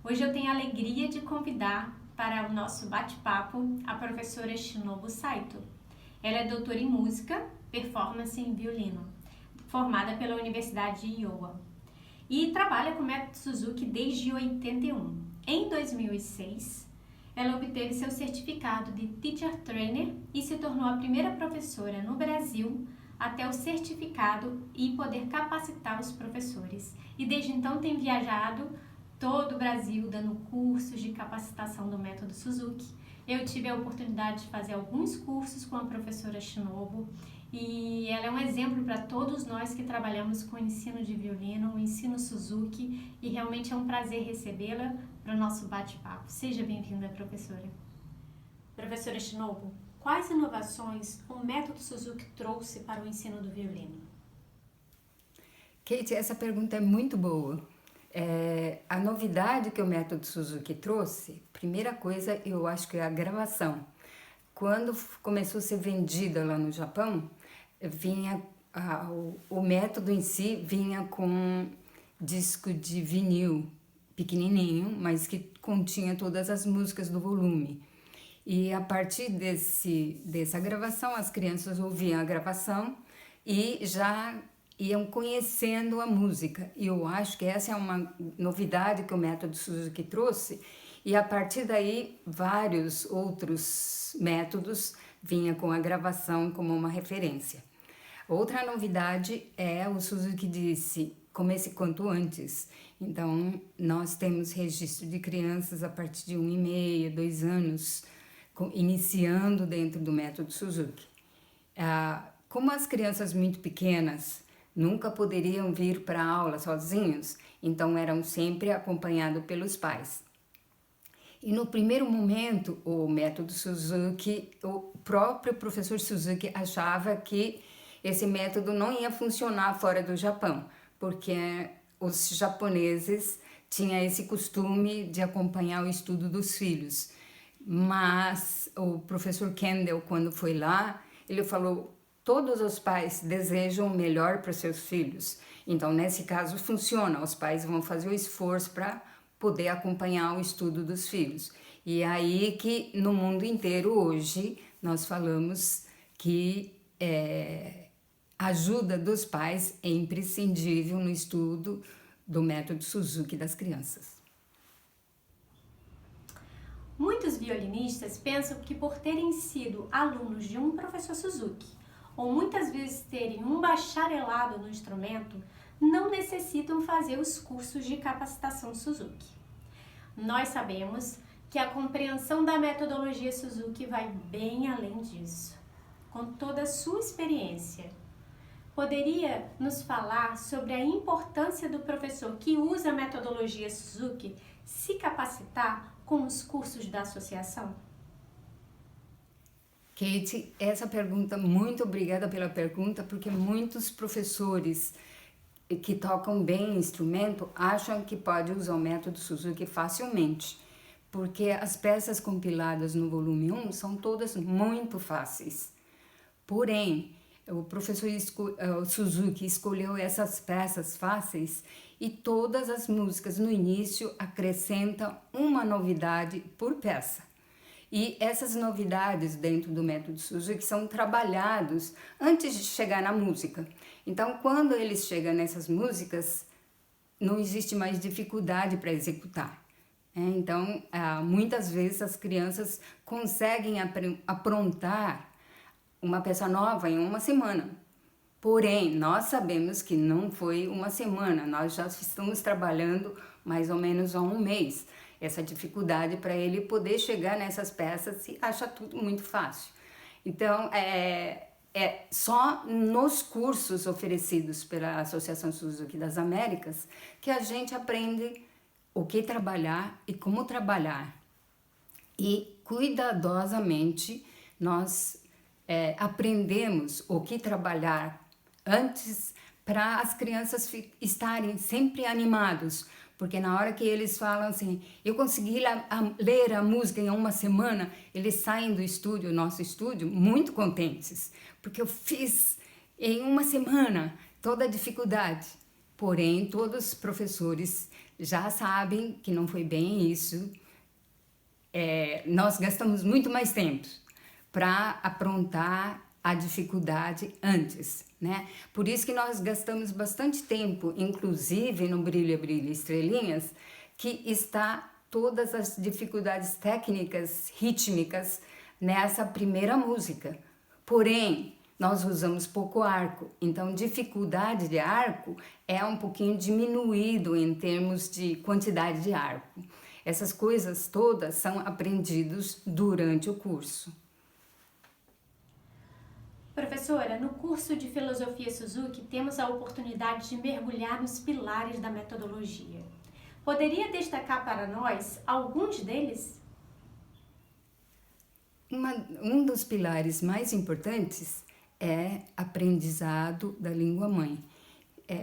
Hoje eu tenho a alegria de convidar para o nosso bate-papo a professora Shinobu Saito. Ela é doutora em música, performance e violino, formada pela Universidade de Iowa e trabalha com o método Suzuki desde 81. Em 2006, ela obteve seu certificado de Teacher Trainer e se tornou a primeira professora no Brasil a ter o certificado e poder capacitar os professores. E desde então tem viajado todo o Brasil dando cursos de capacitação do método Suzuki. Eu tive a oportunidade de fazer alguns cursos com a professora Shinobu e ela é um exemplo para todos nós que trabalhamos com o ensino de violino, o ensino Suzuki, e realmente é um prazer recebê-la para o nosso bate-papo. Seja bem-vinda, professora. Professora Shinobu, quais inovações o método Suzuki trouxe para o ensino do violino? Kate, essa pergunta é muito boa. A novidade que o método Suzuki trouxe, primeira coisa, eu acho que é a gravação. Quando começou a ser vendida lá no Japão, o método em si vinha com um disco de vinil pequenininho, mas que continha todas as músicas do volume. E a partir dessa gravação, as crianças ouviam a gravação e já iam conhecendo a música. E eu acho que essa é uma novidade que o método Suzuki trouxe. E a partir daí, vários outros métodos vinham com a gravação como uma referência. Outra novidade é o Suzuki disse, comece quanto antes. Então, nós temos registro de crianças a partir de 1,5, 2 anos, iniciando dentro do método Suzuki. Como as crianças muito pequenas nunca poderiam vir para a aula sozinhos, então eram sempre acompanhados pelos pais. E no primeiro momento, o método Suzuki, o próprio professor Suzuki achava que esse método não ia funcionar fora do Japão, porque os japoneses tinham esse costume de acompanhar o estudo dos filhos. Mas o professor Kendall, quando foi lá, ele falou: todos os pais desejam o melhor para seus filhos. Então, nesse caso, funciona. Os pais vão fazer o esforço para poder acompanhar o estudo dos filhos. E é aí que, no mundo inteiro, hoje, nós falamos que a ajuda dos pais é imprescindível no estudo do método Suzuki das crianças. Muitos violinistas pensam que por terem sido alunos de um professor Suzuki, ou muitas vezes terem um bacharelado no instrumento, não necessitam fazer os cursos de capacitação Suzuki. Nós sabemos que a compreensão da metodologia Suzuki vai bem além disso. Com toda a sua experiência, poderia nos falar sobre a importância do professor que usa a metodologia Suzuki se capacitar com os cursos da associação? Kate, essa pergunta, muito obrigada pela pergunta, porque muitos professores que tocam bem instrumento acham que pode usar o método Suzuki facilmente, porque as peças compiladas no volume 1 são todas muito fáceis. Porém, o professor Suzuki escolheu essas peças fáceis e todas as músicas no início acrescentam uma novidade por peça. E essas novidades dentro do método Suzuki são trabalhados antes de chegar na música. Então, quando eles chegam nessas músicas, não existe mais dificuldade para executar. Então, muitas vezes as crianças conseguem aprontar uma peça nova em uma semana. Porém, nós sabemos que não foi uma semana, nós já estamos trabalhando mais ou menos há 1 mês. Essa dificuldade para ele poder chegar nessas peças e acha tudo muito fácil. Então, só nos cursos oferecidos pela Associação Suzuki das Américas que a gente aprende o que trabalhar e como trabalhar. E cuidadosamente nós aprendemos o que trabalhar antes para as crianças estarem sempre animados. Porque na hora que eles falam assim, eu consegui ler a música em 1 semana, eles saem do estúdio, nosso estúdio, muito contentes. Porque eu fiz em 1 semana toda a dificuldade. Porém, todos os professores já sabem que não foi bem isso. Nós gastamos muito mais tempo para aprontar a dificuldade antes, né? Por isso que nós gastamos bastante tempo, inclusive no Brilha, Brilha, Estrelinhas, que está todas as dificuldades técnicas, rítmicas, nessa primeira música. Porém, nós usamos pouco arco, então dificuldade de arco é um pouquinho diminuído em termos de quantidade de arco. Essas coisas todas são aprendidos durante o curso. Professora, no curso de Filosofia Suzuki temos a oportunidade de mergulhar nos pilares da metodologia. Poderia destacar para nós alguns deles? Um dos pilares mais importantes é aprendizado da língua mãe.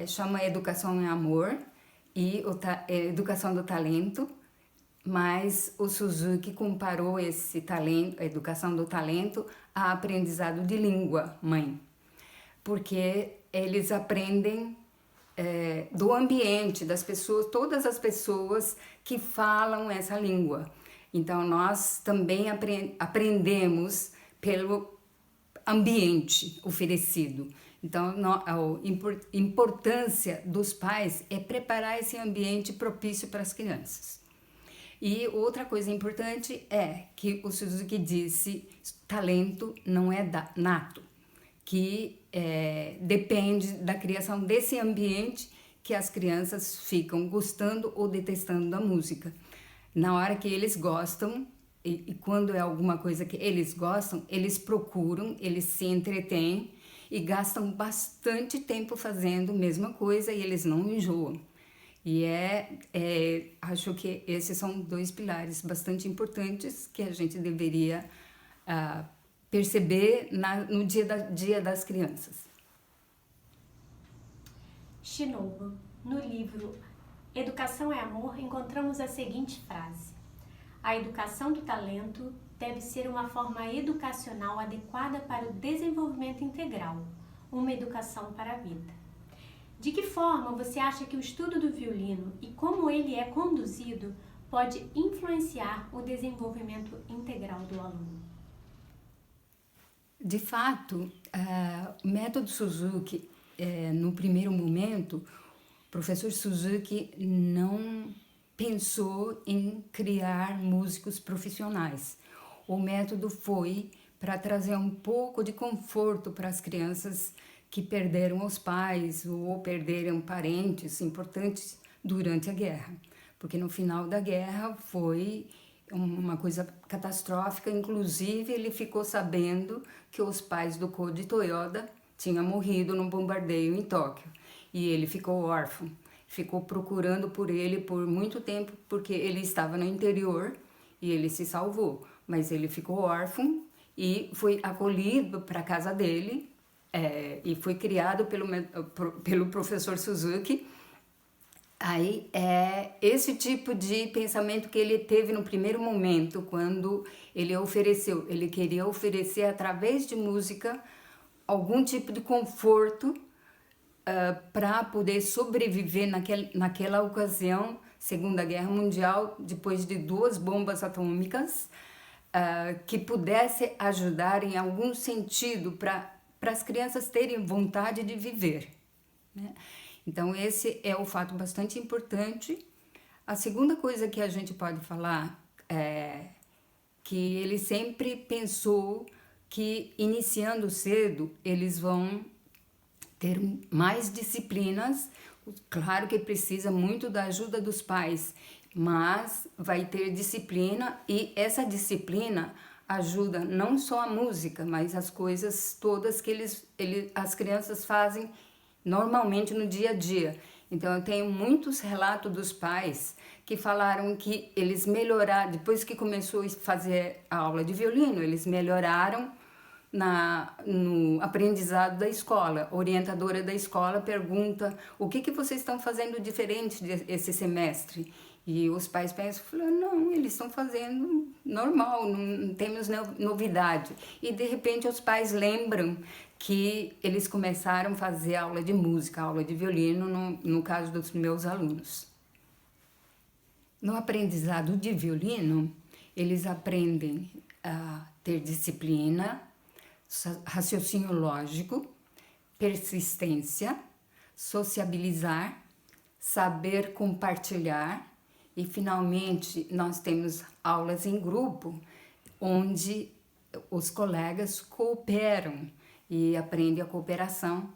Chama Educação em Amor e Educação do Talento, mas o Suzuki comparou esse talento, a educação do talento, a aprendizado de língua mãe, porque eles aprendem do ambiente, das pessoas, todas as pessoas que falam essa língua. Então, nós também aprendemos pelo ambiente oferecido. Então, a importância dos pais é preparar esse ambiente propício para as crianças. E outra coisa importante é que o Suzuki disse, talento não é nato, que depende da criação desse ambiente que as crianças ficam gostando ou detestando da música. Na hora que eles gostam, e quando é alguma coisa que eles gostam, eles procuram, eles se entretêm e gastam bastante tempo fazendo a mesma coisa e eles não enjoam. E acho que esses são dois pilares bastante importantes que a gente deveria perceber no dia das crianças. Shinobu, no livro Educação é Amor, encontramos a seguinte frase: a educação do talento deve ser uma forma educacional adequada para o desenvolvimento integral, uma educação para a vida. De que forma você acha que o estudo do violino e como ele é conduzido pode influenciar o desenvolvimento integral do aluno? De fato, o método Suzuki, no primeiro momento, o professor Suzuki não pensou em criar músicos profissionais. O método foi para trazer um pouco de conforto para as crianças que perderam os pais ou perderam parentes importantes durante a guerra. Porque no final da guerra foi uma coisa catastrófica, inclusive ele ficou sabendo que os pais do Koji Toyoda tinham morrido num bombardeio em Tóquio. E ele ficou órfão, ficou procurando por ele por muito tempo, porque ele estava no interior e ele se salvou. Mas ele ficou órfão e foi acolhido para a casa dele, e foi criado pelo professor Suzuki. Aí esse tipo de pensamento que ele teve no primeiro momento, quando ele queria oferecer através de música algum tipo de conforto para poder sobreviver naquela ocasião, Segunda Guerra Mundial, depois de 2 bombas atômicas, que pudesse ajudar em algum sentido para as crianças terem vontade de viver, né? Então, esse é um fato bastante importante. A segunda coisa que a gente pode falar é que ele sempre pensou que, iniciando cedo, eles vão ter mais disciplinas. Claro que precisa muito da ajuda dos pais, mas vai ter disciplina, e essa disciplina ajuda não só a música, mas as coisas todas que as crianças fazem normalmente no dia a dia. Então, eu tenho muitos relatos dos pais que falaram que eles melhoraram, depois que começou a fazer a aula de violino, eles melhoraram no aprendizado da escola. A orientadora da escola pergunta: o que vocês estão fazendo diferente esse semestre? E os pais pensam, não, eles estão fazendo normal, não temos novidade. E de repente os pais lembram que eles começaram a fazer aula de música, aula de violino, no caso dos meus alunos. No aprendizado de violino, eles aprendem a ter disciplina, raciocínio lógico, persistência, sociabilizar, saber compartilhar e, finalmente, nós temos aulas em grupo, onde os colegas cooperam e aprendem a cooperação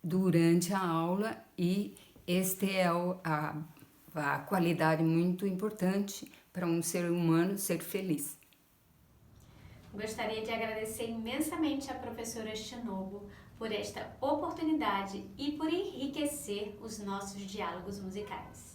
durante a aula, e este é a qualidade muito importante para um ser humano ser feliz. Gostaria de agradecer imensamente à professora Shinobu por esta oportunidade e por enriquecer os nossos diálogos musicais.